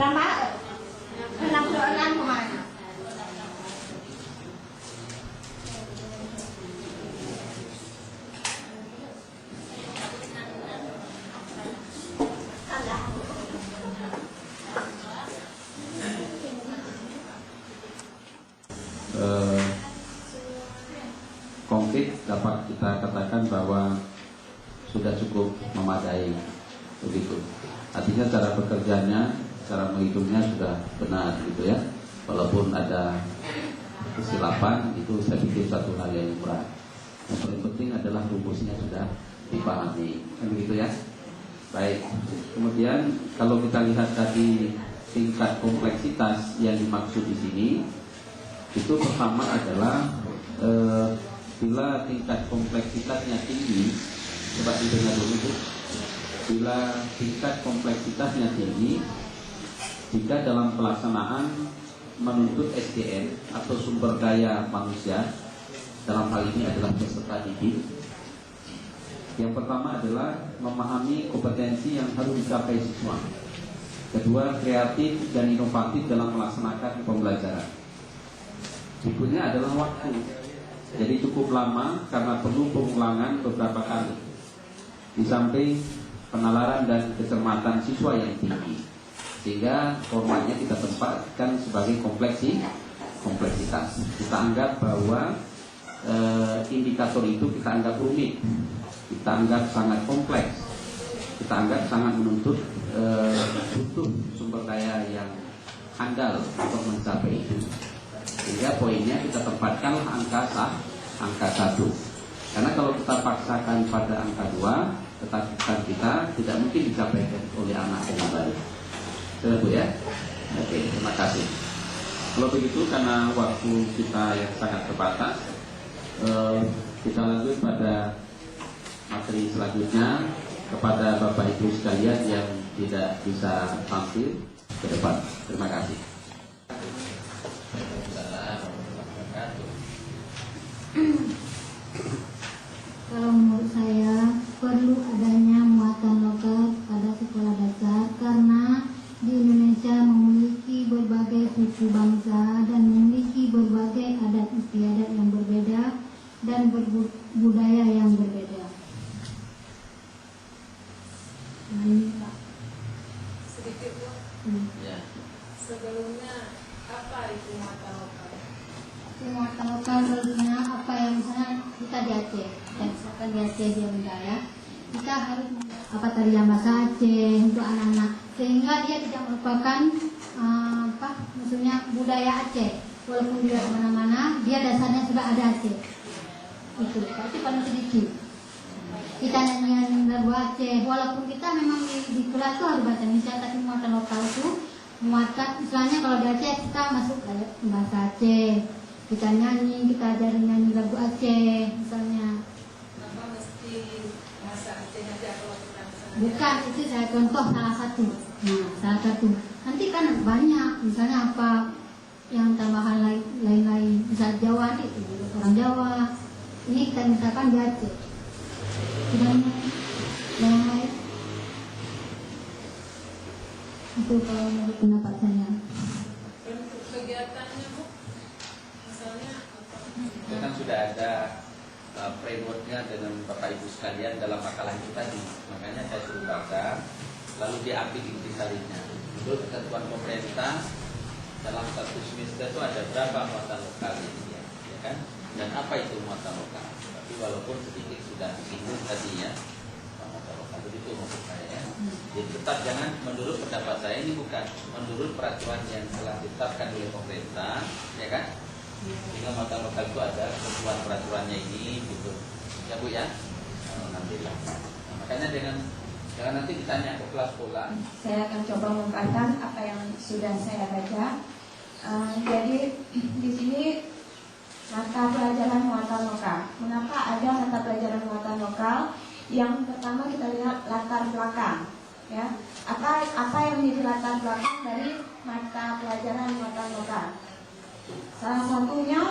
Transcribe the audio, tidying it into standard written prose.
Sama 66 kemana? Konkret dapat kita katakan bahwa sudah cukup memadai, begitu. Artinya cara bekerjanya, cara menghitungnya sudah benar, gitu ya. Walaupun ada kesilapan, itu saya pikir satu hal yang murah. Yang paling penting adalah rumusnya sudah dipahami, kan begitu ya. Baik. Kemudian kalau kita lihat tadi tingkat kompleksitas yang dimaksud di sini, itu pertama adalah bila tingkat kompleksitasnya tinggi, coba didengar dulu Bu. Bila tingkat kompleksitasnya tinggi, jika dalam pelaksanaan menuntut SDM atau sumber daya manusia, dalam hal ini adalah peserta didik, yang pertama adalah memahami kompetensi yang harus dicapai siswa. Kedua, kreatif dan inovatif dalam melaksanakan pembelajaran. Berikutnya adalah waktu. Jadi cukup lama karena perlu pengulangan beberapa kali. Di samping penalaran dan kecermatan siswa yang tinggi, sehingga formatnya kita tempatkan sebagai kompleksitas. Kita anggap bahwa indikator itu kita anggap rumit, kita anggap sangat kompleks, kita anggap sangat menuntut butuh sumber daya yang handal untuk mencapai itu. Sehingga poinnya kita tempatkan angka 1. Karena kalau kita paksakan pada angka 2, ketakutan kita tidak mungkin dicapai oleh anak yang baru. Sudah Bu ya? Oke, terima kasih. Kalau begitu karena waktu kita yang sangat terbatas, kita lanjut pada materi selanjutnya kepada Bapak Ibu sekalian yang tidak bisa tampil ke depan. Terima kasih. Kalau menurut saya perlu adanya muatan lokal pada sekolah dasar karena di Indonesia memiliki berbagai suku bangsa dan memiliki berbagai adat istiadat yang berbeda dan budaya yang berbeda. Sedikit Bu. Ya. Sebelumnya apa itu muatan lokal? Muatan lokal sebelumnya apa yang misalnya kita di Aceh, dan misalkan di Aceh dia budaya, kita harus apa tadi yang bahasa Aceh untuk anak-anak, sehingga dia tidak merupakan maksudnya budaya Aceh, walaupun dia kemana-mana, dia dasarnya sudah ada Aceh. Itu, tapi paling sedikit. Kita nyanyian lagu Aceh, walaupun kita memang di kelas itu harus bahasa Indonesia, tapi muatan lokal itu muatan, misalnya kalau di Aceh kita masuk bahasa Aceh, kita nyanyi, kita ajarin nyanyi lagu Aceh misalnya. Kenapa mesti bahasa Aceh aja kalau kita misalnya? Bukan, itu saya contoh salah satu. Nah, salah satu. Nanti kan banyak, misalnya apa yang tambahan lain-lain, misal Jawa itu orang Jawa. Ini kita misalkan di Aceh. Dan yang lain itu kalau menurut pendapat saya. Bentuk kegiatannya Bu, misalnya apa? Itu kan sudah ada frameworknya dengan Bapak Ibu sekalian dalam makalah itu tadi. Makanya saya suruh baca, lalu diambil intisarinya. Menurut ketentuan pemerintah, dalam satu semester itu ada berapa muatan lokal ini ya kan? Dan apa itu muatan lokal? Tapi walaupun sedikit sudah disinggung tadinya, muatan lokal begitu maksud saya ya. Jadi tetap jangan, menurut pendapat saya ini bukan menurut peraturan yang telah ditetapkan oleh pemerintah, ya kan? Sehingga muatan lokal itu ada ketentuan peraturannya ini gitu, ya Bu ya. Alhamdulillah. Nah, makanya jangan nanti ditanya ke kelas sekolah. Saya akan coba mengungkapkan apa yang sudah saya baca. Jadi di sini mata pelajaran muatan lokal. Mengapa ada mata pelajaran muatan lokal? Yang pertama kita lihat latar belakang, ya. Apa yang menjadi latar belakang dari mata pelajaran muatan lokal? Salah satunya